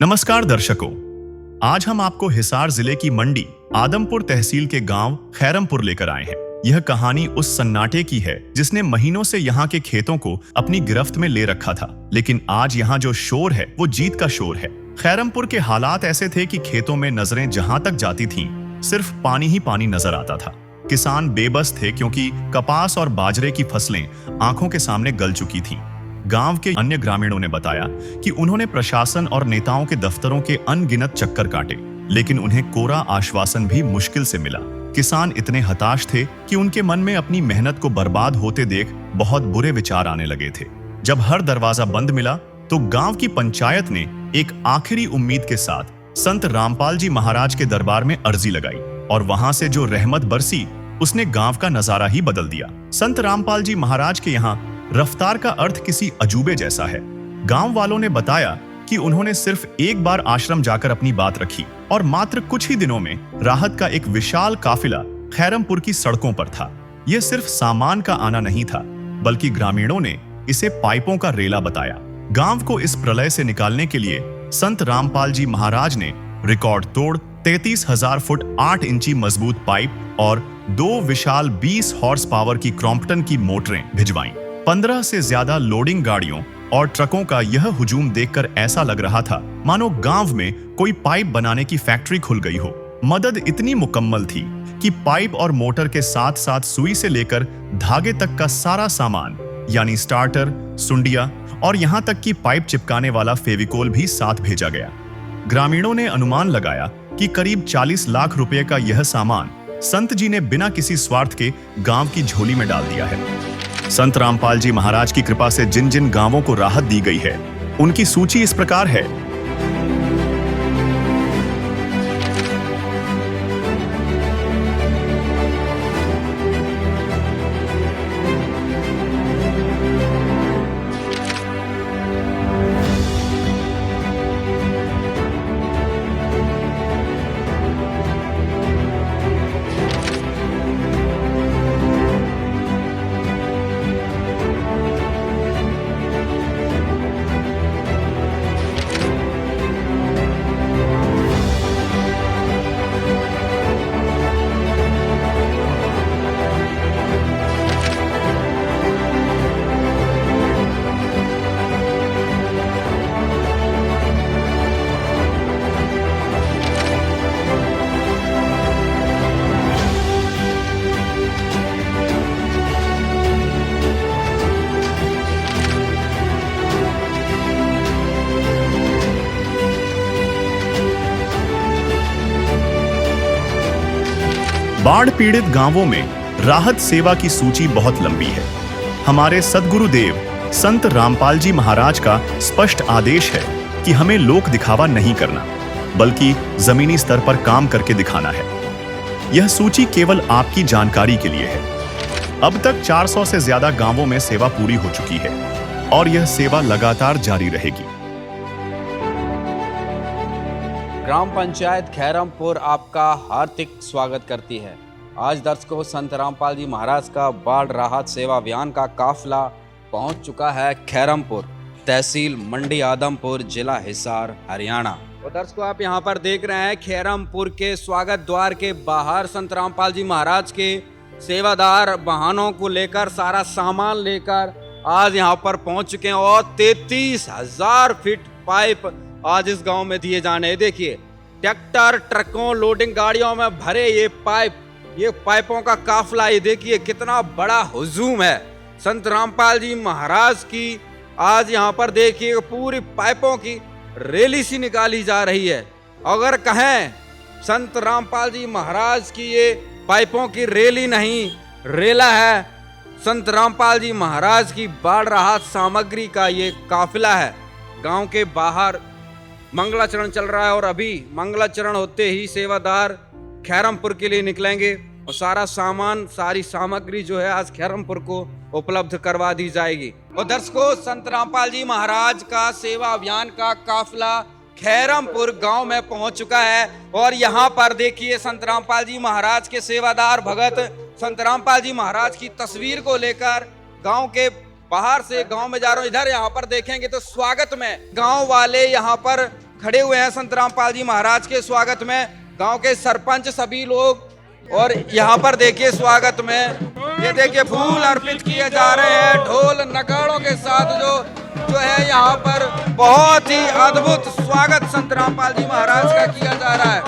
नमस्कार दर्शकों, आज हम आपको हिसार जिले की मंडी आदमपुर तहसील के गांव खैरमपुर लेकर आए हैं। यह कहानी उस सन्नाटे की है जिसने महीनों से यहाँ के खेतों को अपनी गिरफ्त में ले रखा था, लेकिन आज यहाँ जो शोर है वो जीत का शोर है। खैरमपुर के हालात ऐसे थे कि खेतों में नजरें जहां तक जाती थीं, सिर्फ पानी ही पानी नजर आता था। किसान बेबस थे क्योंकि कपास और बाजरे की फसलें आंखों के सामने गल चुकी थीं। गांव के अन्य ग्रामीणों ने बताया कि उन्होंने प्रशासन और नेताओं के दफ्तरों के अनगिनत चक्कर काटे, लेकिन उन्हें कोरा आश्वासन भी मुश्किल से मिला। किसान इतने हताश थे कि उनके मन में अपनी मेहनत को बर्बाद होते देख बहुत बुरे विचार आने लगे थे। जब हर दरवाजा बंद मिला तो गांव की पंचायत ने एक आखिरी उम्मीद के साथ संत रामपाल जी महाराज के दरबार में अर्जी लगाई, और वहां से जो रहमत बरसी उसने गांव का नजारा ही बदल दिया। संत रामपाल जी महाराज के यहाँ रफ्तार का अर्थ किसी अजूबे जैसा है। गांव वालों ने बताया कि उन्होंने सिर्फ एक बार आश्रम जाकर अपनी बात रखी और मात्र कुछ ही दिनों में राहत का एक विशाल काफिला खैरमपुर की सड़कों पर था। यह सिर्फ सामान का आना नहीं था, बल्कि ग्रामीणों ने इसे पाइपों का रेला बताया। गांव को इस प्रलय से निकालने के लिए संत रामपाल जी महाराज ने रिकॉर्ड तोड़ 33,000 फुट 8 इंची मजबूत पाइप और 2 विशाल 20 हॉर्स पावर की क्रॉम्पटन की मोटरें भिजवाईं। 15 से ज्यादा लोडिंग गाड़ियों और ट्रकों का यह हुजूम देखकर ऐसा लग रहा था मानो गांव में कोई पाइप बनाने की फैक्ट्री खुल गई हो। मदद इतनी मुकम्मल थी कि पाइप और मोटर के साथ साथ सुई से लेकर धागे तक का सारा सामान, यानी स्टार्टर, सुंडिया और यहां तक कि पाइप चिपकाने वाला फेविकोल भी साथ भेजा गया। ग्रामीणों ने अनुमान लगाया कि करीब 40 लाख रुपए का यह सामान संत जी ने बिना किसी स्वार्थ के गांव की झोली में डाल दिया है। संत रामपाल जी महाराज की कृपा से जिन जिन गांवों को राहत दी गई है, उनकी सूची इस प्रकार है। बाढ़ पीड़ित गांवों में राहत सेवा की सूची बहुत लंबी है। हमारे सद्गुरुदेव संत रामपाल जी महाराज का स्पष्ट आदेश है कि हमें लोक दिखावा नहीं करना, बल्कि जमीनी स्तर पर काम करके दिखाना है। यह सूची केवल आपकी जानकारी के लिए है। अब तक 400 से ज्यादा गांवों में सेवा पूरी हो चुकी है और यह सेवा लगातार जारी रहेगी। ग्राम पंचायत खैरमपुर आपका हार्दिक स्वागत करती है। आज दर्शकों, संत रामपाल जी महाराज का बाढ़ राहत सेवा अभियान का काफिला पहुंच चुका है खैरमपुर, तहसील मंडी आदमपुर, जिला हिसार, हरियाणा। और दर्शकों, आप यहां पर देख रहे हैं खैरमपुर के स्वागत द्वार के बाहर संत रामपाल जी महाराज के सेवादार वाहनों को लेकर, सारा सामान लेकर आज यहां पर पहुंच चुके हैं और 33,000 फीट पाइप आज इस गांव में दिए जाने। देखिए, ट्रैक्टर, ट्रकों, लोडिंग गाड़ियों में भरे ये पाइपों का काफिला, ये देखिए कितना बड़ा हुजूम है। संत रामपाल जी महाराज की आज यहाँ पर देखिए पूरी पाइपों की रैली सी निकाली जा रही है। अगर कहें संत रामपाल जी महाराज की ये पाइपों की रैली नहीं, रेला है संत रामपाल जी महाराज की बाढ़ राहत सामग्री का ये काफिला है। गांव के बाहर मंगलाचरण चल रहा है और अभी मंगलाचरण होते ही सेवादार खैरमपुर के लिए निकलेंगे और सारा सामान, सारी सामग्री जो है आज खैरमपुर को उपलब्ध करवा दी जाएगी। और दर्शकों, संत रामपाल जी महाराज का सेवा अभियान का काफिला खैरमपुर गांव में पहुंच चुका है और यहाँ पर देखिए संत रामपाल जी महाराज के सेवादार भगत संत रामपाल जी महाराज की तस्वीर को लेकर गांव के बाहर से गांव में जा रहा हूं। इधर यहाँ पर देखेंगे तो स्वागत में गांव वाले यहाँ पर खड़े हुए हैं संत रामपाल जी महाराज के स्वागत में। गांव के सरपंच सभी लोग, और यहाँ पर देखिए स्वागत में ये देखिए फूल अर्पित किए जा रहे हैं ढोल नगाड़ों के साथ। जो है यहाँ पर बहुत ही अद्भुत स्वागत संत रामपाल जी महाराज का किया जा रहा है।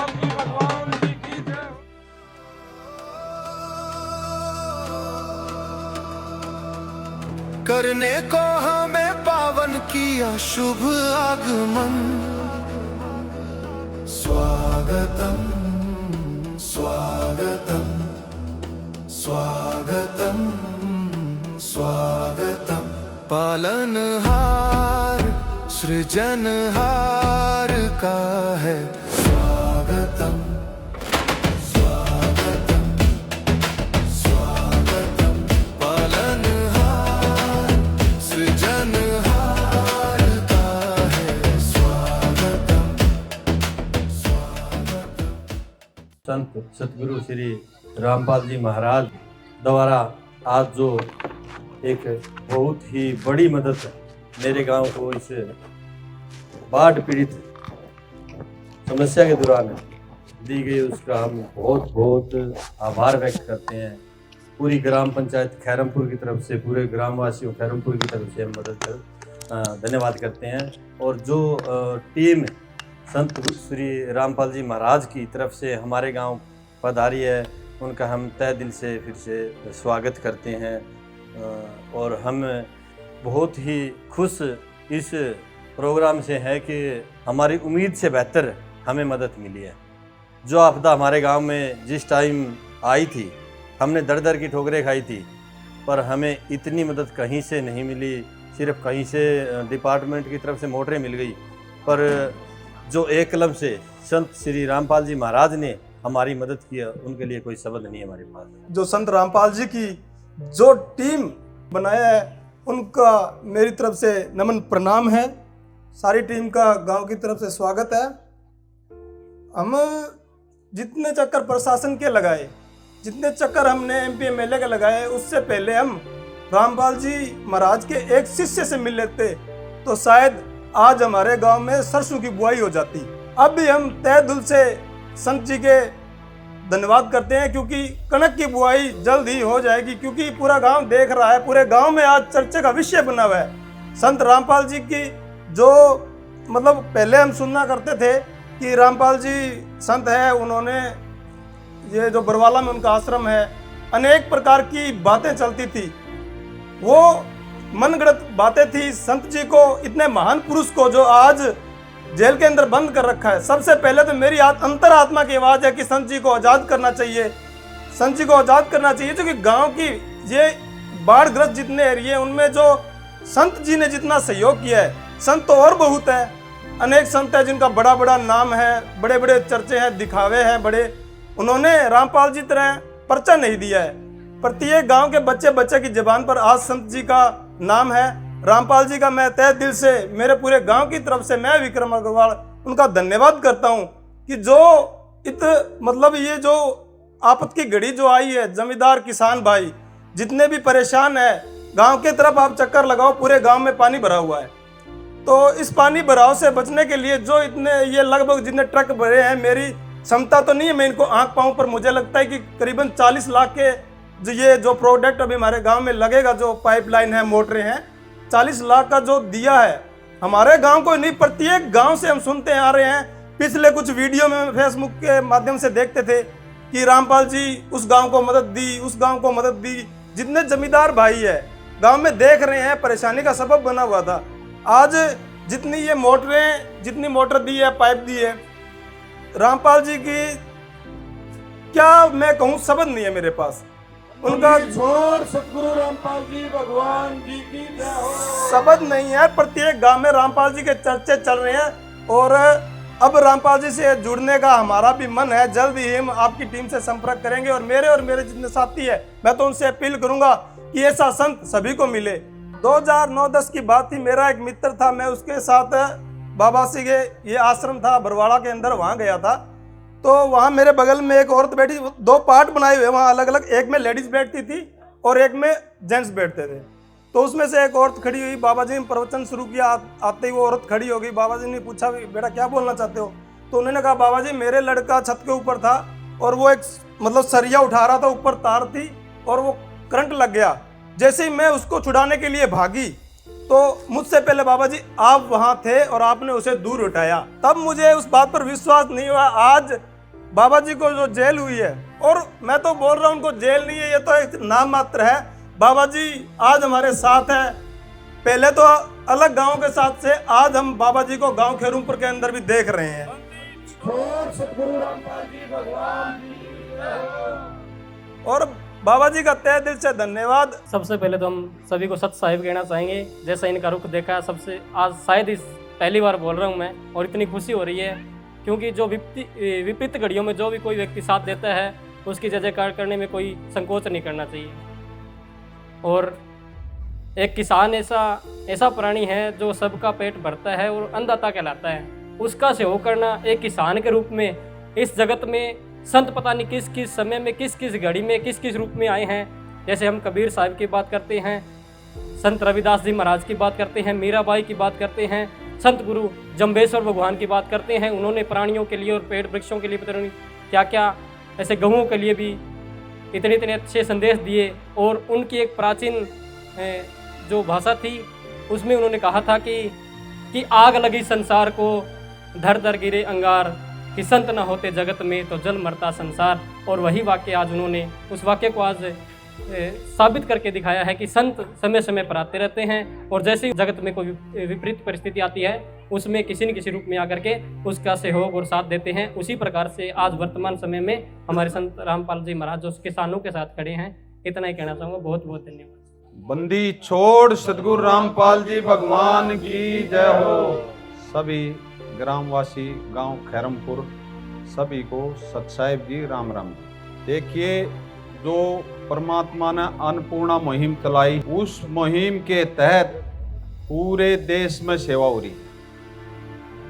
करने को हमें पावन किया शुभ आगमन। स्वागतम स्वागतम स्वागतम स्वागतम। पालनहार सृजनहार का है स्वागतम स्वागतम स्वागतम। पालनहार सृजनहार का है स्वागतम स्वागतम। संत सतगुरु श्री रामपाल जी महाराज द्वारा आज जो एक बहुत ही बड़ी मदद मेरे गांव को इस बाढ़ पीड़ित समस्या के दौरान दी गई, उसका हम बहुत बहुत आभार व्यक्त करते हैं। पूरी ग्राम पंचायत खैरमपुर की तरफ से, पूरे ग्रामवासियों खैरमपुर की तरफ से हम मदद कर धन्यवाद करते हैं। और जो टीम संत श्री रामपाल जी महाराज की तरफ से हमारे गांव पधारी है, उनका हम तहे दिल से फिर से स्वागत करते हैं। और हम बहुत ही खुश इस प्रोग्राम से हैं कि हमारी उम्मीद से बेहतर हमें मदद मिली है। जो आपदा हमारे गांव में जिस टाइम आई थी, हमने दर दर की ठोकरें खाई थी, पर हमें इतनी मदद कहीं से नहीं मिली। सिर्फ कहीं से डिपार्टमेंट की तरफ से मोटरें मिल गई, पर जो एक कलम से संत श्री रामपाल जी महाराज ने हमारी मदद की, उनके लिए कोई शब्द नहीं है हमारे पास। जो संत रामपाल जी की जो टीम बनाया है, उनका मेरी तरफ से नमन प्रणाम है। सारी टीम का गांव की तरफ से स्वागत है। हम जितने चक्कर प्रशासन के लगाए, जितने चक्कर हमने एमपी एमएलए के लगाए, उससे पहले हम रामपाल जी महाराज के एक शिष्य से मिल लेते तो शायद आज हमारे गांव में सरसों की बुआई हो जाती। अब भी हम तहे दिल से संत जी के धन्यवाद करते हैं, क्योंकि कनक की बुआई जल्द ही हो जाएगी। क्योंकि पूरा गांव देख रहा है, पूरे गांव में आज चर्चा का विषय बना हुआ है संत रामपाल जी की। जो मतलब पहले हम सुनना करते थे कि रामपाल जी संत है, उन्होंने ये जो बरवाला में उनका आश्रम है, अनेक प्रकार की बातें चलती थी, वो मनगढ़ंत बातें थी। संत जी को, इतने महान पुरुष को जो आज जेल के अंदर बंद कर रखा है, सबसे पहले तो मेरी अंतरात्मा की आवाज़ है कि संत जी को आज़ाद करना चाहिए, संत जी को आज़ाद करना चाहिए। क्योंकि गांव की ये बाढ़ग्रस्त जितने एरिए, उनमें जो संत जी ने जितना सहयोग किया है, संत तो और बहुत है, अनेक संत है जिनका बड़ा बड़ा नाम है, बड़े बड़े चर्चे हैं, दिखावे हैं बड़े। उन्होंने रामपाल जी तरह पर्चा नहीं दिया है। प्रत्येक गांव के बच्चे बच्चे की ज़बान पर आज संत जी का नाम है। रामपाल जी का मैं तहे दिल से, मेरे पूरे गांव की तरफ से, मैं विक्रम अग्रवाल उनका धन्यवाद करता हूं कि जो मतलब ये जो आपत की घड़ी जो आई है, जमींदार किसान भाई जितने भी परेशान है, गांव के तरफ आप चक्कर लगाओ, पूरे गांव में पानी भरा हुआ है। तो इस पानी भराव से बचने के लिए जो इतने ये लगभग जितने ट्रक भरे हैं, मेरी क्षमता तो नहीं है मैं इनको आंक पाऊँ, पर मुझे लगता है कि करीबन 40 लाख के जो प्रोडक्ट अभी हमारे गाँव में लगेगा, जो पाइपलाइन है, मोटरें हैं, 40 लाख का जो दिया है हमारे गांव को नहीं, प्रत्येक गांव से हम सुनते आ रहे हैं। पिछले कुछ वीडियो में फेसबुक के माध्यम से देखते थे कि रामपाल जी उस गांव को मदद दी, उस गांव को मदद दी। जितने जमींदार भाई है गांव में देख रहे हैं, परेशानी का सबब बना हुआ था। आज जितनी ये मोटरें, जितनी मोटर दी है, पाइप दी है, रामपाल जी की क्या मैं कहूँ, शब्द नहीं है मेरे पास। उनका छोड़ सतगुरु रामपाल जी भगवान जी की जय हो। शब्द नहीं है। प्रत्येक गांव में रामपाल जी के चर्चे चल रहे हैं और अब रामपाल जी से जुड़ने का हमारा भी मन है। जल्द ही हम आपकी टीम से संपर्क करेंगे और मेरे जितने साथी है, मैं तो उनसे अपील करूंगा कि ऐसा संत सभी को मिले। 2009-10 की बात थी, मेरा एक मित्र था, मैं उसके साथ बाबा सी के ये आश्रम था बरवाड़ा के अंदर, वहाँ गया था। तो वहाँ मेरे बगल में एक औरत बैठी, 2 पार्ट बनाए हुए वहाँ अलग अलग, एक में लेडीज बैठती थी और एक में जेंट्स बैठते थे। तो उसमें से एक औरत खड़ी हुई, बाबा जी ने प्रवचन शुरू किया, आते ही वो औरत खड़ी हो गई। बाबा जी ने पूछा बेटा क्या बोलना चाहते हो? तो उन्होंने कहा बाबा जी मेरे लड़का छत के ऊपर था और वो एक मतलब सरिया उठा रहा था, ऊपर तार थी और वो करंट लग गया। जैसे ही मैं उसको छुड़ाने के लिए भागी तो मुझसे पहले बाबा जी आप वहां थे और आपने उसे दूर उठाया। तब मुझे उस बात पर विश्वास नहीं हुआ। आज बाबा जी को जो जेल हुई है, और मैं तो बोल रहा हूं उनको जेल नहीं है, ये तो एक नाम मात्र है। बाबा जी आज हमारे साथ है, पहले तो अलग गांव के साथ से आज हम बाबा जी को गांव खैरमपुर के अंदर भी देख रहे हैं। सतगुरु रामपाल जी भगवान की और बाबा जी का तहे दिल से धन्यवाद। सबसे पहले तो हम सभी को सत साहिब कहना चाहेंगे। जैसा इनका रुख देखा है, सबसे आज शायद इस पहली बार बोल रहा हूँ मैं, और इतनी खुशी हो रही है क्योंकि जो विपरीत घड़ियों में जो भी कोई व्यक्ति साथ देता है उसकी जय जयकार करने में कोई संकोच नहीं करना चाहिए। और एक किसान ऐसा प्राणी है जो सबका पेट भरता है और अन्नदाता कहलाता है। उसका सहयोग करना एक किसान के रूप में इस जगत में संत पता नहीं किस किस समय में किस किस घड़ी में किस किस रूप में आए हैं। जैसे हम कबीर साहिब की बात करते हैं, संत रविदास जी महाराज की बात करते हैं, मीराबाई की बात करते हैं, संत गुरु जम्बेश्वर भगवान की बात करते हैं। उन्होंने प्राणियों के लिए और पेड़ वृक्षों के लिए पता नहीं क्या क्या, ऐसे गहुओं के लिए भी इतने इतने अच्छे संदेश दिए। और उनकी एक प्राचीन जो भाषा थी उसमें उन्होंने कहा था कि आग लगी संसार को, धर धर गिरे अंगार, कि संत न होते जगत में तो जल मरता संसार। और वही वाक्य आज उन्होंने उस वाक्य को आज साबित करके दिखाया है कि संत समय समय पर आते रहते हैं और जैसे ही जगत में कोई विपरीत परिस्थिति आती है उसमें किसी न किसी रूप में आकर के उसका सहयोग और साथ देते हैं। उसी प्रकार से आज वर्तमान समय में हमारे संत रामपाल जी महाराज जो किसानों के साथ खड़े हैं। इतना ही कहना चाहूँगा। बहुत बहुत धन्यवाद। बंदी छोड़ सतगुरु रामपाल जी भगवान की जय हो। सभी ग्रामवासी गांव खैरमपुर सभी को सत साहिब जी राम राम जी। देखिए जो परमात्मा ने अन्नपूर्णा मुहिम चलाई, उस मुहिम के तहत पूरे देश में सेवा हो रही है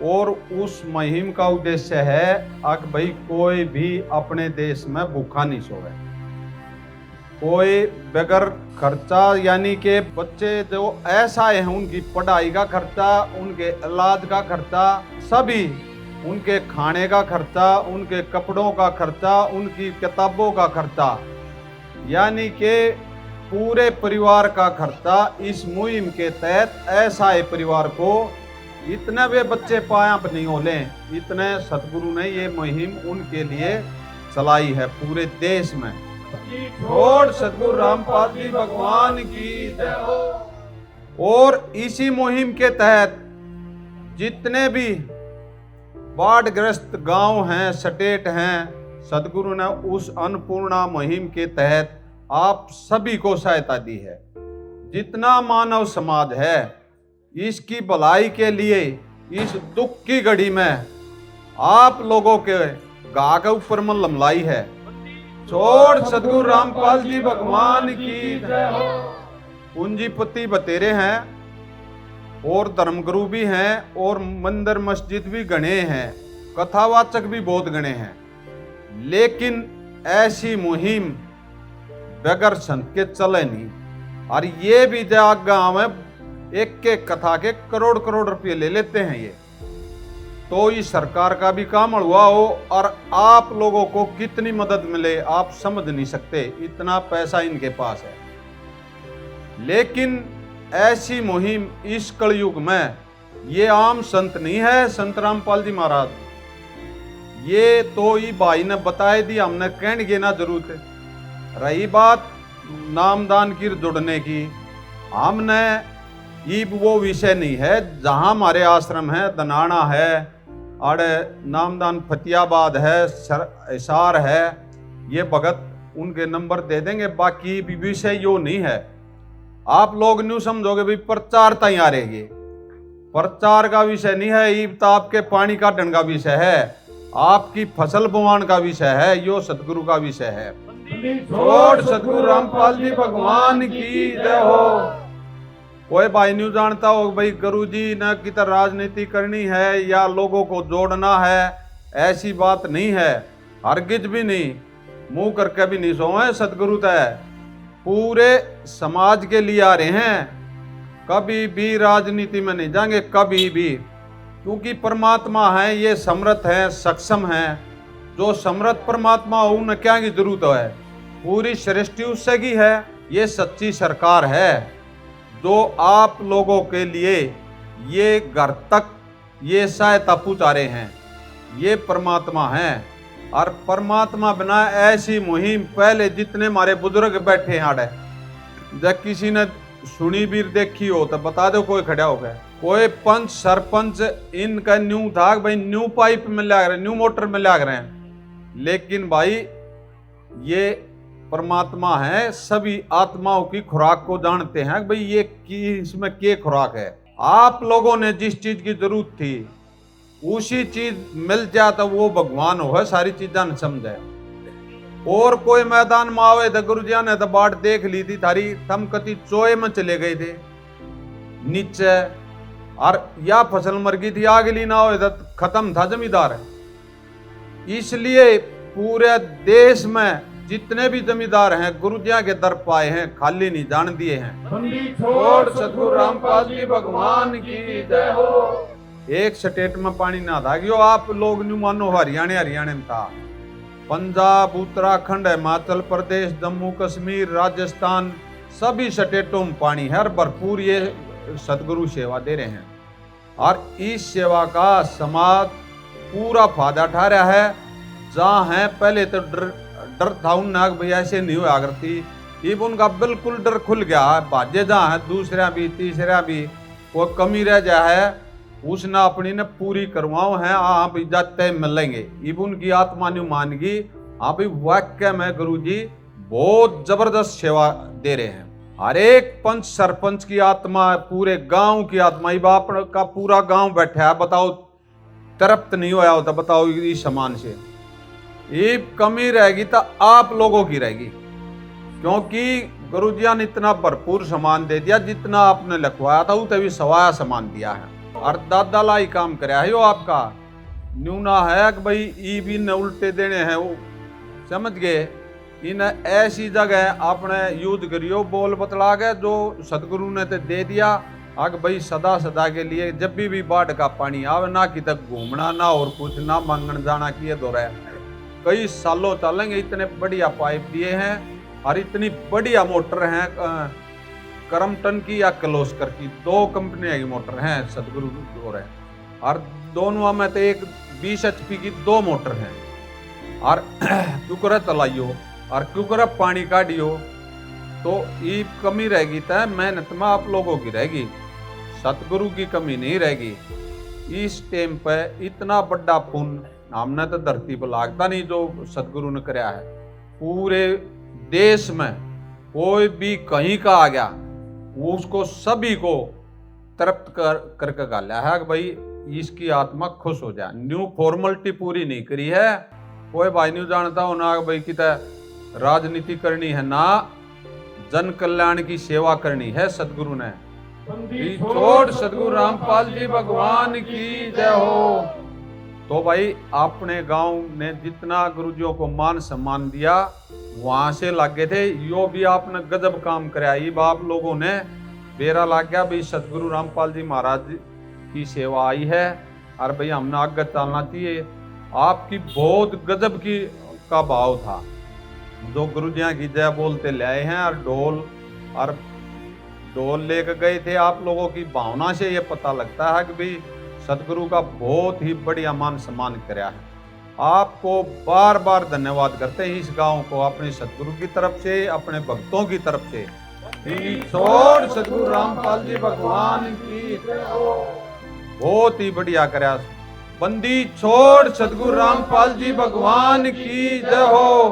और उस मुहिम का उद्देश्य है कि भाई कोई भी अपने देश में भूखा नहीं सोए, कोई बगैर खर्चा, यानी कि बच्चे जो ऐसा है उनकी पढ़ाई का खर्चा, उनके इलाज का खर्चा, सभी उनके खाने का खर्चा, उनके कपड़ों का खर्चा, उनकी किताबों का खर्चा, यानी कि पूरे परिवार का खर्चा इस मुहिम के तहत ऐसा है परिवार को इतने वे बच्चे पायाप नहीं होले, इतने सतगुरु ने ये मुहिम उनके लिए चलाई है पूरे देश में। और सतगुरु रामपाल जी भगवान की जय हो। और इसी मुहिम के तहत जितने भी बाढ़ग्रस्त गांव हैं, स्टेट हैं, सतगुरु ने उस अन्नपूर्णा मुहिम के तहत आप सभी को सहायता दी है। जितना मानव समाज है इसकी भलाई के लिए इस दुख की घड़ी में आप लोगों के गा के ऊपर मलम लाई है। छोड़ सतगुरु रामपाल जी भगवान की जय हो। पूंजीपति बतेरे हैं और धर्मगुरु भी हैं और मंदिर मस्जिद भी गणे हैं, कथावाचक भी बहुत गणे हैं, लेकिन ऐसी मुहिम बगैर संत के चले नहीं। और ये भी जाग गांव में एक एक कथा के करोड़ करोड़ रुपये ले लेते हैं ये, तो इस सरकार का भी काम हुआ हो और आप लोगों को कितनी मदद मिले आप समझ नहीं सकते, इतना पैसा इनके पास है। लेकिन ऐसी मुहिम इस कलयुग में ये आम संत नहीं है, संत रामपाल जी महाराज, ये तो ये भाई ने बताए दी, हमने कहने की ना जरूरत है। रही बात नामदान की जुड़ने की, हमने ये वो विषय नहीं है। जहाँ हमारे आश्रम है, दनाना है, और नामदान फतियाबाद है, हिसार है, ये भगत उनके नंबर दे देंगे। बाकी विषय यो नहीं है। आप लोग न्यू समझोगे भाई प्रचार तय आ रहेगी, प्रचार का विषय नहीं है। ये तो आपके पानी काटने का विषय है, आपकी फसल बोवान का विषय है, यो सतगुरु का विषय है। छोड़ सतगुरु रामपाल जी भगवान की जय हो। कोई भाई न्यू जानता हो भाई गुरु जी ने की तरह राजनीति करनी है या लोगों को जोड़ना है, ऐसी बात नहीं है, हरगिज भी नहीं, मुंह करके भी नहीं सोए। सतगुरु तय पूरे समाज के लिए आ रहे हैं, कभी भी राजनीति में नहीं जाएंगे, कभी भी, क्योंकि परमात्मा है, ये समर्थ है, सक्षम है। जो समर्थ परमात्मा हो उन्हें क्या की जरूरत है, पूरी सृष्टि उससे की है। ये सच्ची सरकार है जो आप लोगों के लिए ये घर तक ये सहायता पहुंचा रहे हैं, ये परमात्मा है। और परमात्मा बिना ऐसी मुहिम पहले जितने हमारे बुजुर्ग बैठे हैं आड़े, जब किसी ने सुनी भी देखी हो तो बता दो, कोई खड़ा हो गया, कोई पंच सरपंच इनका न्यू था भाई, न्यू पाइप में लग रहे हैं, न्यू मोटर में लग रहे हैं। लेकिन भाई ये परमात्मा है, सभी आत्माओं की खुराक को जानते हैं भाई ये की इसमें क्या खुराक है। आप लोगों ने जिस चीज की जरूरत थी उसी चीज मिल जाए तो वो भगवान हो, सारी चीजा न समझे। और कोई मैदान में आवे तो गुरु जी ने तो बाट देख ली थी थारी, थम कति चोए में चले गए थे नीचे, और या फसल मर गई थी, आगे ली ना हो तो खत्म था जमींदार। इसलिए पूरे देश में जितने भी जमींदार हैं गुरुजिया के दर पाए हैं, खाली नहीं जान दिए हैं। छोड़ सतगुरु रामपाल जी भगवान की जय हो। एक स्टेट में पानी ना था, यो आप लोग न्यू मानो हरियाणा में था, पंजाब, उत्तराखंड, हिमाचल प्रदेश, जम्मू कश्मीर, राजस्थान, सभी स्टेटों में पानी है और भरपूर ये सतगुरु सेवा दे रहे हैं। और इस सेवा का समाज पूरा फायदा उठा रहा है। जहाँ है पहले तो डर था उन्हें भैया ऐसे नहीं हुआ करती, अब उनका बिल्कुल डर खुल गया है। भाजे जहाँ है दूसरा भी तीसरा भी कोई कमी रह जाए है उसने अपनी ने पूरी करवाओ है, हाँ भी जाते मिलेंगे। अब उनकी आत्मा नहीं मान गई, हाँ भी वाक्य में गुरुजी बहुत जबरदस्त सेवा दे रहे हैं। हर एक पंच सरपंच की आत्मा, पूरे गांव की आत्मा, बाप का पूरा गांव बैठा है, बताओ तृप्त नहीं होया होता, बताओ इस समान से। ये कमी रहेगी तो आप लोगों की रहेगी, क्योंकि गुरुजिया ने इतना भरपूर सामान दे दिया, जितना आपने लिखवाया था उतना भी सवाया सामान दिया है। और दादा लाई काम कराया है, यो आपका न्यूना है कि भाई ई भी न उल्टे देने हैं, वो समझ गए। इन ऐसी जगह आपने युद्ध करियो, बोल बतला गए जो सतगुरु ने तो दे दिया। आग भाई सदा सदा के लिए जब भी बाढ़ का पानी आवे ना कि तक घूमना ना और कुछ ना मांगन जाना किए दो रहे, कई सालों चलेंगे। इतने बढ़िया पाइप दिए हैं और इतनी बढ़िया मोटर हैं, करमटन की या क्लोस्कर की, 2 कंपनियां की मोटर हैं सतगुरु हो रहे हैं। और दोनों में तो एक 20 HP की 2 मोटर हैं। और क्यों चलाइयो और क्यों पानी काटियो, तो ये कमी रहेगी तो मेहनत में आप लोगों की रहेगी, सतगुरु की कमी नहीं रहेगी। इस टाइम पे इतना बड़ा पुण्य हमने तो धरती पर लागता नहीं जो सतगुरु ने कराया है। पूरे देश में कोई भी कहीं का आ गया उसको सभी को तृप्त करके गाला है कि भाई इसकी आत्मा खुश हो जाए। न्यू फॉर्मेलिटी पूरी नहीं करी है, कोई भाई नहीं जानता हो ना भाई कि राजनीति करनी है ना जन कल्याण की सेवा करनी है। सतगुरु ने छोड़ सतगुरु रामपाल जी भगवान की जय हो। तो भाई अपने गांव ने जितना गुरुजियों को मान सम्मान दिया वहां से लागे थे, यो भी आपने गजब काम कराया। बाप लोगों ने बेरा लाग गया भाई सतगुरु रामपाल जी महाराज की सेवा आई है और भाई हमने आगे चलना चाहिए। आपकी बहुत गजब की का भाव था, जो गुरुजियां की जय बोलते ले आए हैं और ढोल लेकर गए थे। आप लोगों की भावना से ये पता लगता है कि भाई सतगुरु का बहुत ही बढ़िया मान सम्मान कराया है। आपको बार बार धन्यवाद करते हैं इस गांव को, अपने सतगुरु की तरफ से, अपने भक्तों की तरफ से। छोड़ सतगुरु रामपाल जी भगवान की बहुत ही बढ़िया कराया। बंदी छोड़ सतगुरु रामपाल जी भगवान की जय हो।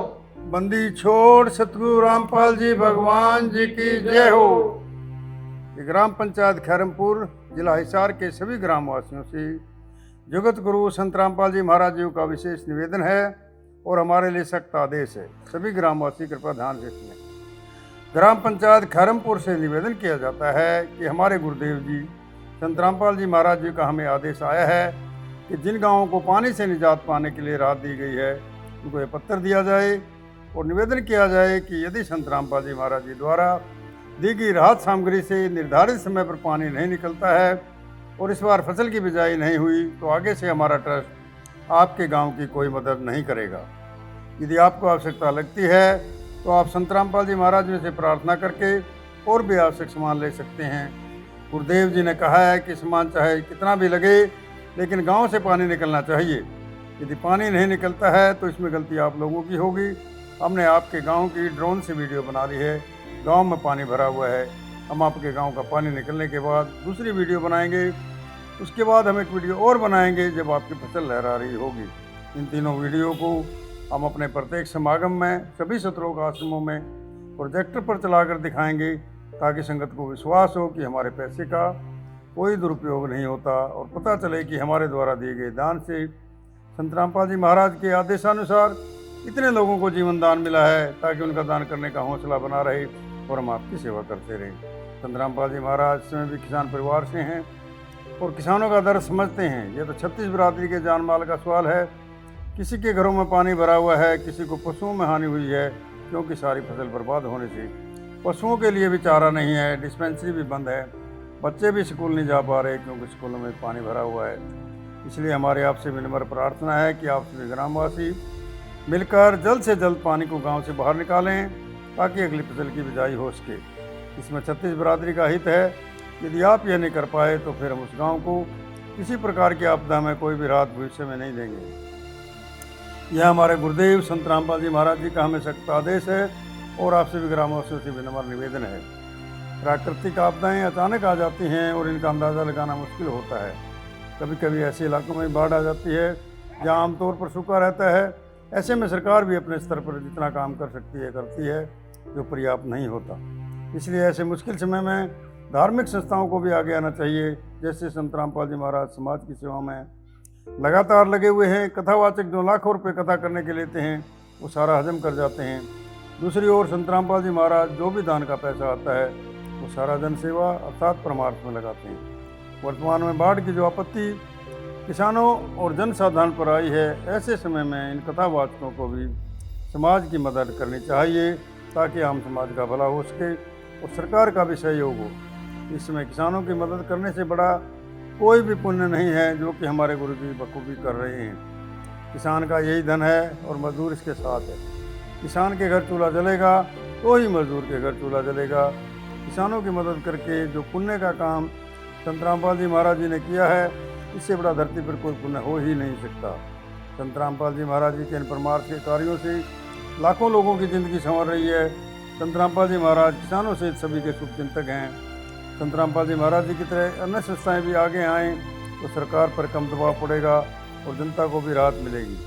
बंदी छोड़ सतगुरु रामपाल जी भगवान जी की जय हो। ग्राम पंचायत खैरमपुर, जिला हिसार के सभी ग्रामवासियों से जगत गुरु संत रामपाल जी महाराज जी का विशेष निवेदन है और हमारे लिए सख्त आदेश है। सभी ग्रामवासी कृपया ध्यान से सुनें। ग्राम पंचायत खैरमपुर से निवेदन किया जाता है कि हमारे गुरुदेव जी संत रामपाल जी महाराज जी का हमें आदेश आया है कि जिन गाँवों को पानी से निजात पाने के लिए राहत दी गई है उनको ये पत्र दिया जाए और निवेदन किया जाए कि यदि संत रामपाल जी महाराज जी द्वारा दी गई राहत सामग्री से निर्धारित समय पर पानी नहीं निकलता है और इस बार फसल की बिजाई नहीं हुई तो आगे से हमारा ट्रस्ट आपके गांव की कोई मदद नहीं करेगा। यदि आपको आवश्यकता लगती है तो आप संत रामपाल जी महाराज जी से प्रार्थना करके और भी आवश्यक सामान ले सकते हैं। गुरुदेव जी ने कहा है कि सामान चाहे कितना भी लगे लेकिन गांव से पानी निकलना चाहिए। यदि पानी नहीं निकलता है तो इसमें गलती आप लोगों की होगी। हमने आपके गांव की ड्रोन से वीडियो बना ली है। गांव में पानी भरा हुआ है। हम आपके गांव का पानी निकलने के बाद दूसरी वीडियो बनाएंगे। उसके बाद हम एक वीडियो और बनाएंगे जब आपकी फसल लहरा रही होगी। इन तीनों वीडियो को हम अपने प्रत्येक समागम में सभी सत्रों आश्रमों में प्रोजेक्टर पर चलाकर दिखाएंगे ताकि संगत को विश्वास हो कि हमारे पैसे का कोई दुरुपयोग नहीं होता और पता चले कि हमारे द्वारा दिए गए दान से संत रामपाल जी महाराज के आदेशानुसार इतने लोगों को जीवन दान मिला है ताकि उनका दान करने का हौसला बना रहे और हम आपकी सेवा करते रहें। संत रामपाल जी महाराज स्वयं भी किसान परिवार से हैं और किसानों का दर्द समझते हैं। यह तो 36 बिरादरी के जान माल का सवाल है। किसी के घरों में पानी भरा हुआ है, किसी को पशुओं में हानि हुई है क्योंकि सारी फसल बर्बाद होने से पशुओं के लिए भी चारा नहीं है। डिस्पेंसरी भी बंद है। बच्चे भी स्कूल नहीं जा पा रहे क्योंकि स्कूलों में पानी भरा हुआ है। इसलिए हमारे आपसे विनम्र प्रार्थना है कि आप सभी ग्रामवासी मिलकर जल्द से जल्द पानी को गांव से बाहर निकालें ताकि अगली फसल की बिजाई हो सके। इसमें 36 बिरादरी का हित है। यदि आप यह नहीं कर पाए तो फिर हम उस गांव को किसी प्रकार की आपदा में कोई भी राहत भविष्य में नहीं देंगे। यह हमारे गुरुदेव संत रामपाल जी महाराज जी का हमें सख्त आदेश है और आप सभी ग्रामवासियों से विनम्र निवेदन है। प्राकृतिक आपदाएं अचानक आ जाती हैं और इनका अंदाज़ा लगाना मुश्किल होता है। कभी कभी ऐसे इलाकों में बाढ़ आ जाती है जहां आमतौर पर सूखा रहता है। ऐसे में सरकार भी अपने स्तर पर जितना काम कर सकती है करती है, जो पर्याप्त नहीं होता। इसलिए ऐसे मुश्किल समय में धार्मिक संस्थाओं को भी आगे आना चाहिए। जैसे संत रामपाल जी महाराज समाज की सेवा में लगातार लगे हुए हैं। कथावाचक जो लाखों रुपये कथा करने के लेते हैं वो सारा हजम कर जाते हैं। दूसरी ओर संत रामपाल जी महाराज जो भी दान का पैसा आता है वो सारा जन सेवा अर्थात परमार्थ में लगाते हैं। वर्तमान में बाढ़ की जो आपत्ति किसानों और जनसाधारण पर आई है, ऐसे समय में इन कथावाचकों को भी समाज की मदद करनी चाहिए ताकि आम समाज का भला हो सके और सरकार का भी सहयोग हो। इस समय किसानों की मदद करने से बड़ा कोई भी पुण्य नहीं है जो कि हमारे गुरु जी बखूबी कर रहे हैं। किसान का यही धन है और मजदूर इसके साथ है। किसान के घर चूल्हा जलेगा तो ही मजदूर के घर चूल्हा जलेगा। किसानों की मदद करके जो पुण्य का काम संत रामपाल जी महाराज जी ने किया है, इससे बड़ा धरती पर कोई पुण्य हो ही नहीं सकता। संत रामपाल जी महाराज जी के इन परमार्थ के कार्यों से लाखों लोगों की ज़िंदगी संवर रही है। संत रामपाल जी महाराज किसानों से सभी के शुभचिंतक हैं। संत रामपाल जी महाराज जी की तरह अन्य संस्थाएं भी आगे आएँ तो सरकार पर कम दबाव पड़ेगा और जनता को भी राहत मिलेगी।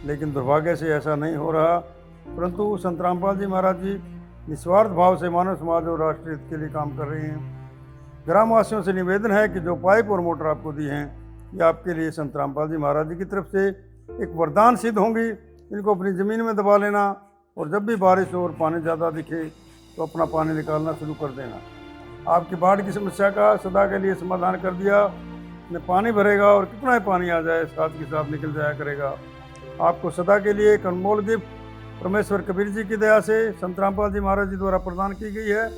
लेकिन दुर्भाग्य से ऐसा नहीं हो रहा, परंतु संत रामपाल जी महाराज जी निस्वार्थ भाव से मानव समाज और राष्ट्र हित के लिए काम कर रहे हैं। ग्रामवासियों से निवेदन है कि जो पाइप और मोटर आपको दी हैं ये आपके लिए संत रामपाल जी महाराज जी की तरफ से एक वरदान सिद्ध होंगी। इनको अपनी ज़मीन में दबा लेना और जब भी बारिश हो और पानी ज़्यादा दिखे तो अपना पानी निकालना शुरू कर देना। आपकी बाढ़ की समस्या का सदा के लिए समाधान कर दिया। न पानी भरेगा और कितना ही पानी आ जाए साथ के साथ निकल जाया करेगा। आपको सदा के लिए एक अनमोल गिफ्ट परमेश्वर कबीर जी की दया से संत रामपाल जी महाराज जी द्वारा प्रदान की गई है।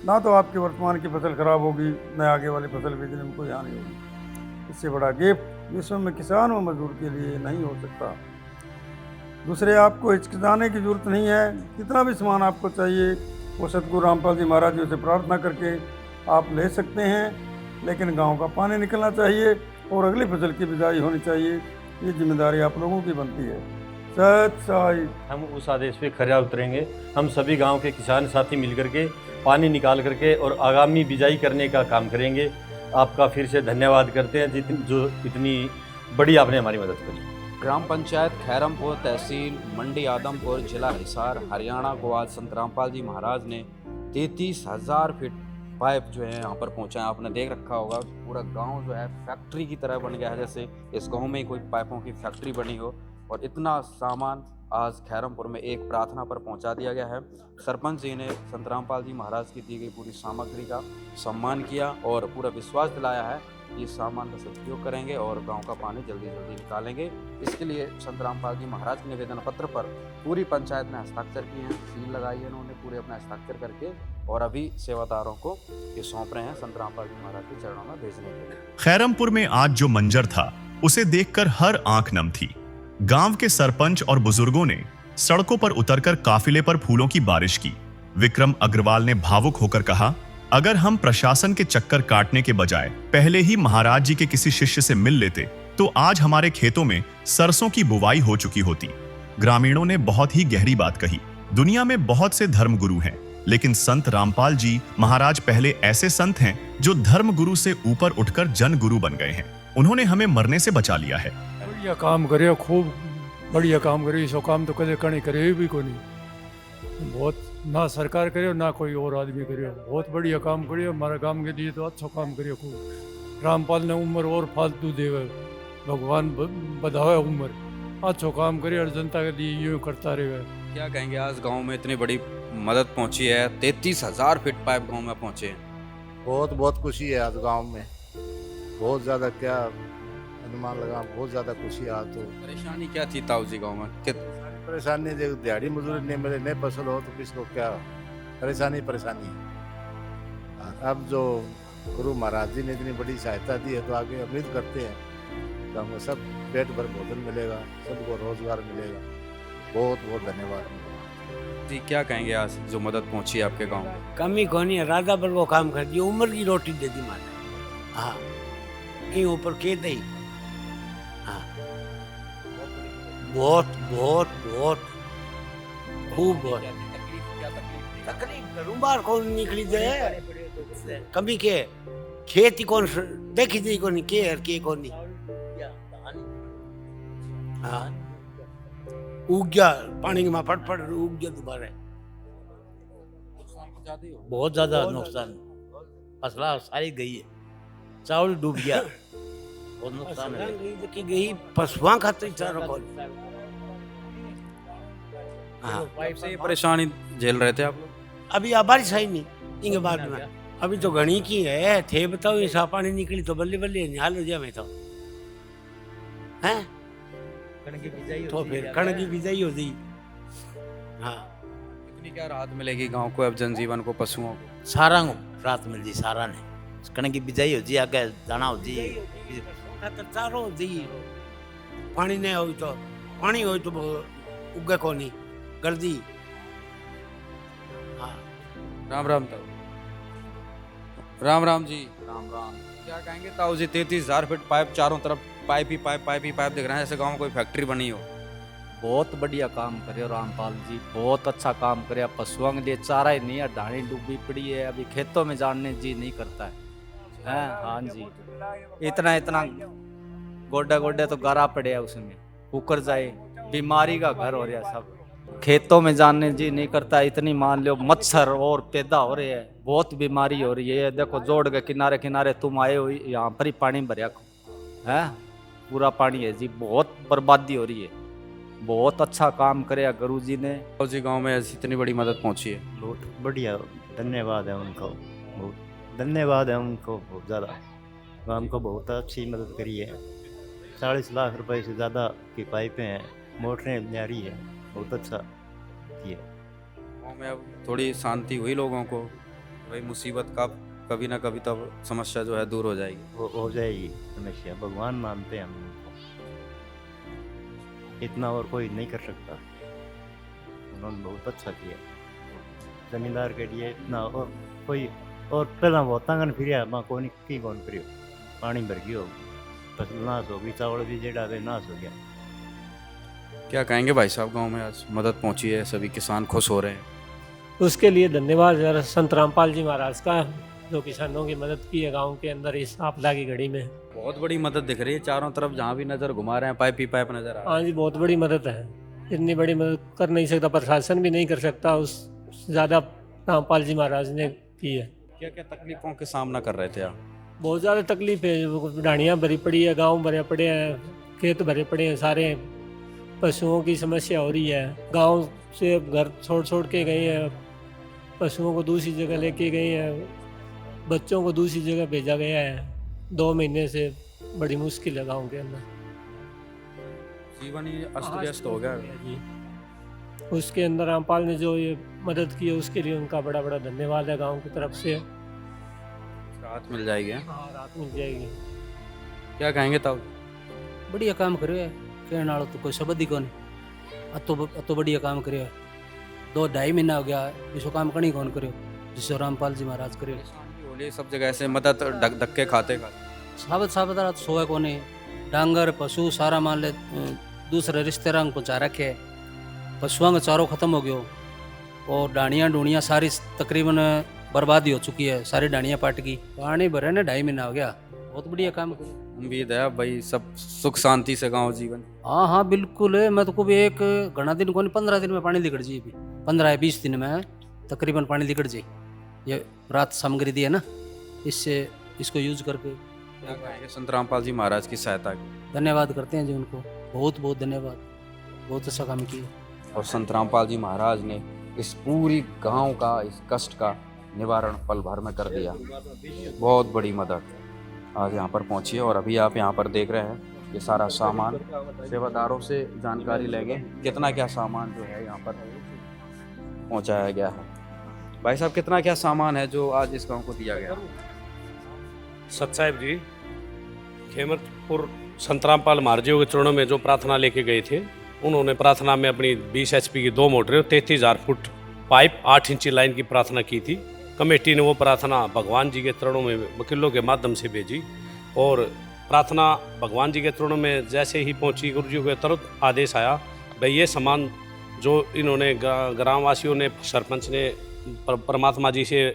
ना तो आपकी वर्तमान की फसल खराब होगी, न आगे वाली फसल बेचने में कोई हानि होगी। इससे बड़ा गिफ्ट विश्व में किसान और मजदूर के लिए नहीं हो सकता। दूसरे, आपको हिचकिचाने की जरूरत नहीं है। कितना भी सामान आपको चाहिए वो सतगुरु रामपाल जी महाराज जी से प्रार्थना करके आप ले सकते हैं, लेकिन गांव का पानी निकलना चाहिए और अगली फसल की बिजाई होनी चाहिए। ये जिम्मेदारी आप लोगों की बनती है। सत साई। हम उस आदेश पे खरा उतरेंगे। हम सभी गांव के किसान साथी मिलकर के पानी निकाल करके और आगामी बिजाई करने का काम करेंगे। आपका फिर से धन्यवाद करते हैं जो इतनी बड़ी आपने हमारी मदद करी। ग्राम पंचायत खैरमपुर, तहसील मंडी आदमपुर, जिला हिसार, हरियाणा को आज संत रामपाल जी महाराज ने 33,000 फीट पाइप जो है यहाँ पर पहुँचाए। आपने देख रखा होगा पूरा गांव जो है फैक्ट्री की तरह बन गया है, जैसे इस गांव में कोई पाइपों की फैक्ट्री बनी हो। और इतना सामान आज खैरमपुर में एक प्रार्थना पर पहुंचा दिया गया है। सरपंच जी ने संत रामपाल जी महाराज की दी गई पूरी सामग्री का सम्मान किया और पूरा विश्वास दिलाया है इस सामान का सदुपयोग करेंगे और गांव का पानी जल्दी जल्दी निकालेंगे। इसके लिए संत रामपाल जी महाराज के निवेदन पत्र पर पूरी पंचायत ने हस्ताक्षर किए हैं, सील लगाई है उन्होंने पूरे अपना हस्ताक्षर करके, और अभी सेवादारों को ये सौंप रहे हैं संत रामपाल जी महाराज के चरणों में भेजने के लिए। खैरमपुर में आज जो मंजर था उसे देखकर हर आंख नम थी। गांव के सरपंच और बुजुर्गों ने सड़कों पर उतरकर काफिले पर फूलों की बारिश की। विक्रम अग्रवाल ने भावुक होकर कहा, अगर हम प्रशासन के चक्कर काटने के बजाय पहले ही महाराज जी के किसी शिष्य से मिल लेते तो आज हमारे खेतों में सरसों की बुवाई हो चुकी होती। ग्रामीणों ने बहुत ही गहरी बात कही। दुनिया में बहुत से धर्मगुरु हैं, लेकिन संत रामपाल जी महाराज पहले ऐसे संत हैं जो धर्मगुरु से ऊपर उठकर जन गुरु बन गए हैं। उन्होंने हमें मरने से बचा लिया है। बढ़िया काम करे, खूब बढ़िया काम करे। इसो काम तो कदे कहीं करे भी को नहीं, बहुत ना सरकार करे ना कोई और आदमी करे। बहुत बढ़िया काम करे हमारे काम के लिए, तो अच्छा काम करे खूब। रामपाल ने उम्र और फालतू देवे, भगवान बढ़ावे उम्र, अच्छा काम करे और जनता के लिए यूँ करता रहे। क्या कहेंगे, आज गांव में इतनी बड़ी मदद पहुंची है, 33,000 फीट पाइप गांव में पहुंचे हैं। बहुत बहुत खुशी है आज गांव में, बहुत ज़्यादा, क्या अनुमान लगा, बहुत ज़्यादा खुशी है आज। तो परेशानी क्या थी ताऊ जी गाँव में? परेशानी जो दिहाड़ी मजदूरी नहीं मिले, नहीं फसल हो तो किसको क्या परेशानी है। अब जो गुरु महाराज जी ने इतनी बड़ी सहायता दी है तो आगे उम्मीद करते हैं तो हमको सब पेट भर भोजन मिलेगा, सबको रोजगार मिलेगा। बहुत बहुत धन्यवाद जी। क्या कहेंगे आज जो मदद पहुंची है आपके गांव में? कमी कोनी है, राजा पर वो काम कर दिया, उम्र की रोटी दे दी माता। हाँ, कहीं ऊपर के दही। हाँ, बहुत बहुत बहुत खूब। बहुत तकलीफ करूँ बार कौन निकली जाए, कभी के खेती कौन देखी दी कौन के कौन। हाँ, उग गया पानी में फटफट उग गया दोबारा। बहुत ज्यादा नुकसान, फसला सारी गई है, चावल डूब गया, बहुत नुकसान है। गई पशुओं खाते चारों को। हाँ, पाइप से परेशानी झेल रहे थे आप लोग? अभी बारिश आई नहीं इनके बाद में, अभी तो घनी की है थे। बताओ ऐसा पानी निकली तो बल्ले बल्ले निहाल हो जाए। मैं तो हैं तो फिर कणक की बिजाई हो गई। हाँ, कितनी क्या राहत मिलेगी गांव को, अब जनजीवन को, पशुओं को? सारा को रात मिल जी, सारा ने कणक की बिजाई हो जी, आगे दाना हो जी, चारों हो जी। पानी नहीं हो तो पानी हो तो उगे को नहीं कर दी। हाँ, राम राम ताऊ। राम राम जी। राम राम। क्या कहेंगे ताऊ जी, 33,000 फीट पाइप, चारों तरफ पाइप ही पाइप दिख रहे हैं, जैसे गांव में कोई फैक्ट्री बनी हो। बहुत बढ़िया काम करे रामपाल जी, बहुत अच्छा काम करे। पशुओं के लिए चारा ही नहीं है, ढाणी डूबी पड़ी है, अभी खेतों में जाने जी नहीं करता है। हाँ जी, इतना गोड्डे तो गारा पड़े है, उसमें कुकर जाए, बीमारी का घर हो रहा है सब। खेतों में जाने जी नहीं करता, इतनी मान लो मच्छर और पैदा हो रहे हैं, बहुत बीमारी हो रही है। देखो जोड़ के किनारे तुम आए हो, यहाँ पर ही पानी भरिया है, पूरा पानी है जी, बहुत बर्बादी हो रही है। बहुत अच्छा काम करे गुरु जी ने। जी गांव में ऐसी इतनी बड़ी मदद पहुंची है, बहुत बढ़िया, धन्यवाद है उनको, बहुत धन्यवाद है उनको। बहुत ज़्यादा हमको बहुत अच्छी मदद करी है। 40 लाख रुपए से ज़्यादा की पाइपें हैं, मोटरें जारी है, बहुत अच्छा किया। गाँव में अब थोड़ी शांति हुई लोगों को, भाई मुसीबत का कभी ना कभी तब समस्या जो है दूर हो जाएगी। हो जाएगी समस्या, भगवान मानते हैं हम उनको, इतना और कोई नहीं कर सकता। उन्होंने बहुत अच्छा किया जमींदार के लिए, इतना और कोई और पहला बहुत तंगन फिर माँ कौन की कौन करियो, पानी भर गयो, फसल नाश हो गई, चावल भी जेड़ा वे नाश हो गया। क्या कहेंगे भाई साहब, गांव में आज मदद पहुंची है, सभी किसान खुश हो रहे हैं, उसके लिए धन्यवाद जरा संत रामपाल जी महाराज का, जो किसानों की मदद की है गांव के अंदर इस आपदा की घड़ी में। बहुत बड़ी मदद दिख रही है चारों तरफ, जहाँ भी नजर घुमा रहे हैं पाइप ही पाइप नजर आ रहा है। हाँ जी, बहुत बड़ी मदद है, इतनी बड़ी मदद कर नहीं सकता, प्रशासन भी नहीं कर सकता, उस ज़्यादा रामपाल जी महाराज ने की है। क्या क्या तकलीफों के सामना कर रहे थे आप? बहुत ज़्यादा तकलीफ है, ढाणियाँ भरी पड़ी है, गाँव भरे पड़े हैं, खेत भरे पड़े हैं सारे, पशुओं की समस्या हो रही है। गांव से घर छोड़ के गए हैं, पशुओं को दूसरी जगह लेके गए हैं, बच्चों को दूसरी जगह भेजा गया है, 2 महीने से बड़ी मुश्किल है गाँव के अंदर। जीवन ही अस्त व्यस्त हो गया जी। उसके अंदर रामपाल ने जो ये मदद की है उसके लिए उनका बड़ा बड़ा धन्यवाद है गांव की तरफ से। राहत मिल जाएगी। हाँ, राहत मिल जाएगी। क्या कहेंगे तब? बढ़िया काम करियो है, कहने वालों तो कोई शब्द ही कौन। अतो बढ़िया काम करियो है। 2-2.5 महीना हो गया इसको काम करनी कौन करियो जिससे रामपाल जी महाराज करियो। बोले सब जगह से मदद धक्के खाते साबत रात सोए कोने डांगर पशु सारा मान ले दूसरे रिश्तेदारों को पहुँचा रखे। पशुओं का चारों खत्म हो गयो और डाणियाँ डूणियाँ सारी तकरीबन बर्बादी हो चुकी है। सारी डाणियाँ पाट गई। पानी भरे ने 2.5 महीना हो गया। बहुत बढ़िया काम करो। उम्मीद है भाई सब सुख शांति से गाँव जीवन। हाँ हाँ बिल्कुल है। मैं तो को भी एक घना दिन को नहीं 15 दिन में पानी लिकड़ जाए। 15 या 20 दिन में तकरीबन पानी लिकड़ जाए। ये रात सामग्री दी है ना, इससे इसको यूज करके संत रामपाल जी महाराज की सहायता की धन्यवाद करते हैं जी उनको। बहुत बहुत धन्यवाद। बहुत अच्छा काम किया। और संत रामपाल जी महाराज ने इस पूरी गांव का इस कष्ट का निवारण पल भर में कर दिया। बहुत बड़ी मदद आज यहाँ पर पहुँची है। और अभी आप यहाँ पर देख रहे हैं ये सारा सामान सेवादारों से जानकारी लेंगे कितना क्या सामान जो है यहाँ पर पहुँचाया गया है। भाई साहब कितना क्या सामान है जो आज इस गांव को दिया गया? सत साहिब जी खेमतपुर संत रामपाल महाराज जी के चरणों में जो प्रार्थना लेके गए थे, उन्होंने प्रार्थना में अपनी 20 HP की 2 मोटरें 33,000 फुट पाइप 8 इंची लाइन की प्रार्थना की थी। कमेटी ने वो प्रार्थना भगवान जी के चरणों में वकीलों के माध्यम से भेजी और प्रार्थना भगवान जी के चरणों में जैसे ही पहुंची, गुरु जी को तुरंत आदेश आया भाई ये सामान जो इन्होंने ग्रामवासियों ने सरपंच ने परमात्मा जी से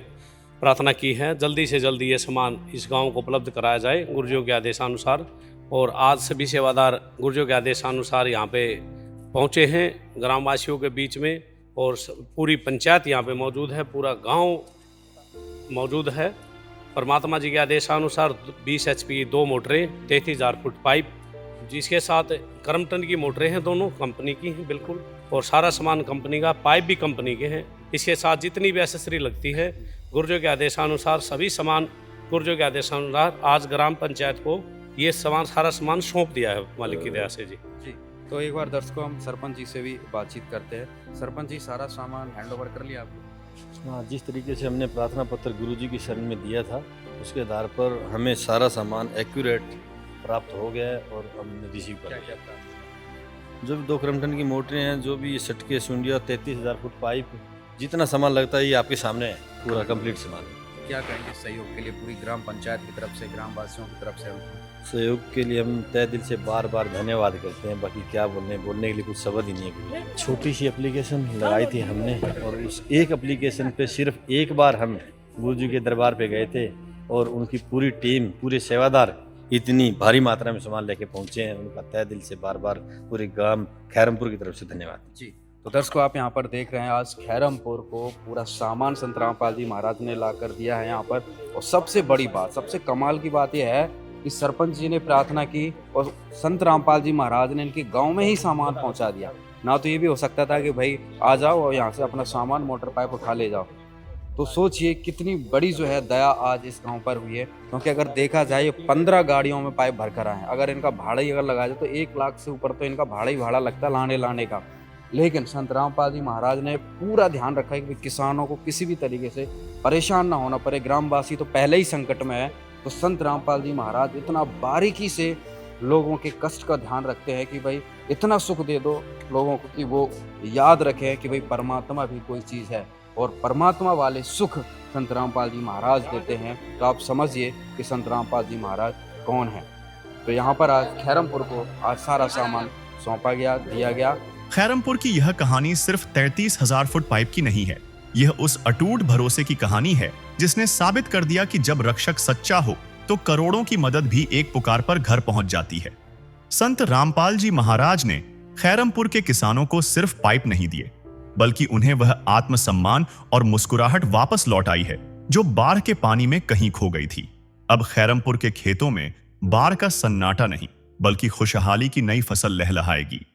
प्रार्थना की है, जल्दी से जल्दी ये सामान इस गांव को उपलब्ध कराया जाए गुरुजियों के आदेशानुसार। और आज सभी सेवादार गुरुजियों के आदेशानुसार यहाँ पे पहुँचे हैं ग्रामवासियों के बीच में। और पूरी पंचायत यहाँ पे मौजूद है, पूरा गांव मौजूद है। परमात्मा जी के आदेशानुसार 20 HP की 2 मोटरें 33,000 फुट पाइप, जिसके साथ क्रम्पटन की मोटरें हैं, दोनों कंपनी की हैं बिल्कुल। और सारा सामान कंपनी का, पाइप भी कंपनी के हैं। इसके साथ जितनी भी एसेसरी लगती है गुरुजियों के आदेशानुसार सभी सामान गुरुजियों के आदेशानुसार आज ग्राम पंचायत को ये सामान सारा सामान सौंप दिया है मालिक की दया से जी। तो एक बार दर्शकों हम सरपंच जी से भी बातचीत करते हैं। सरपंच जी सारा सामान हैंड ओवर कर लिया आपने? हाँ, जिस तरीके से हमने प्रार्थना पत्र गुरुजी की शरण में दिया था उसके आधार पर हमें सारा सामान एक्यूरेट प्राप्त हो गया है और हमने रिसीव कर लिया। जो भी 2 क्रम्पटन की मोटरें हैं, जो भी ये सटके सुंडिया 33,000 फुट पाइप, जितना सामान लगता है ये आपके सामने है, पूरा कंप्लीट सामान। क्या कहेंगे सहयोग के लिए पूरी ग्राम पंचायत की तरफ से, ग्रामवासियों की तरफ से? सहयोग के लिए हम तहे दिल से बार बार धन्यवाद करते हैं। बाकी क्या बोलने के लिए कुछ शब्द ही नहीं है। छोटी सी एप्लीकेशन लगाई थी हमने और उस एक एप्लीकेशन पे सिर्फ एक बार हम गुरुजी के दरबार पे गए थे और उनकी पूरी टीम, पूरे सेवादार इतनी भारी मात्रा में सामान लेके पहुंचे हैं। उनका तहे दिल से बार बार पूरे ग्राम खैरमपुर की तरफ से धन्यवाद जी। तो दर्शकों आप यहाँ पर देख रहे हैं आज खैरमपुर को पूरा सामान संत रामपाल जी महाराज ने ला कर दिया है यहाँ पर। और सबसे बड़ी बात, सबसे कमाल की बात यह है कि सरपंच जी ने प्रार्थना की और संत रामपाल जी महाराज ने इनके गांव में ही सामान पहुंचा दिया। ना तो ये भी हो सकता था कि भाई आ जाओ और यहाँ से अपना सामान मोटर पाइप उठा ले जाओ। तो सोचिए कितनी बड़ी जो है दया आज इस गांव पर हुई है। क्योंकि अगर देखा जाए ये 15 गाड़ियों में पाइप भर कर आए हैं। अगर इनका भाड़ा ही अगर लगा जाए तो 1 लाख से ऊपर तो इनका भाड़ा ही भाड़ा लगता है लाने का। लेकिन संत रामपाल जी महाराज ने पूरा ध्यान रखा है कि किसानों को किसी भी तरीके से परेशान ना होना पड़े। ग्रामवासी तो पहले ही संकट में है, तो संत रामपाल जी महाराज इतना बारीकी से लोगों के कष्ट का ध्यान रखते हैं कि भाई इतना सुख दे दो लोगों को कि वो याद रखें कि भाई परमात्मा भी कोई चीज़ है और परमात्मा वाले सुख संत रामपाल जी महाराज देते हैं। तो आप समझिए कि संत रामपाल जी महाराज कौन है। तो यहाँ पर आज खैरमपुर को आज सारा सामान सौंपा गया, दिया गया। खैरमपुर की यह कहानी सिर्फ 33,000 फुट पाइप की नहीं है। यह उस अटूट भरोसे की कहानी है जिसने साबित कर दिया कि जब रक्षक सच्चा हो तो करोड़ों की मदद भी एक पुकार पर घर पहुंच जाती है। संत रामपाल जी महाराज ने खैरमपुर के किसानों को सिर्फ पाइप नहीं दिए, बल्कि उन्हें वह आत्मसम्मान और मुस्कुराहट वापस लौट आई है जो बाढ़ के पानी में कहीं खो गई थी। अब खैरमपुर के खेतों में बाढ़ का सन्नाटा नहीं, बल्कि खुशहाली की नई फसल लहलहाएगी।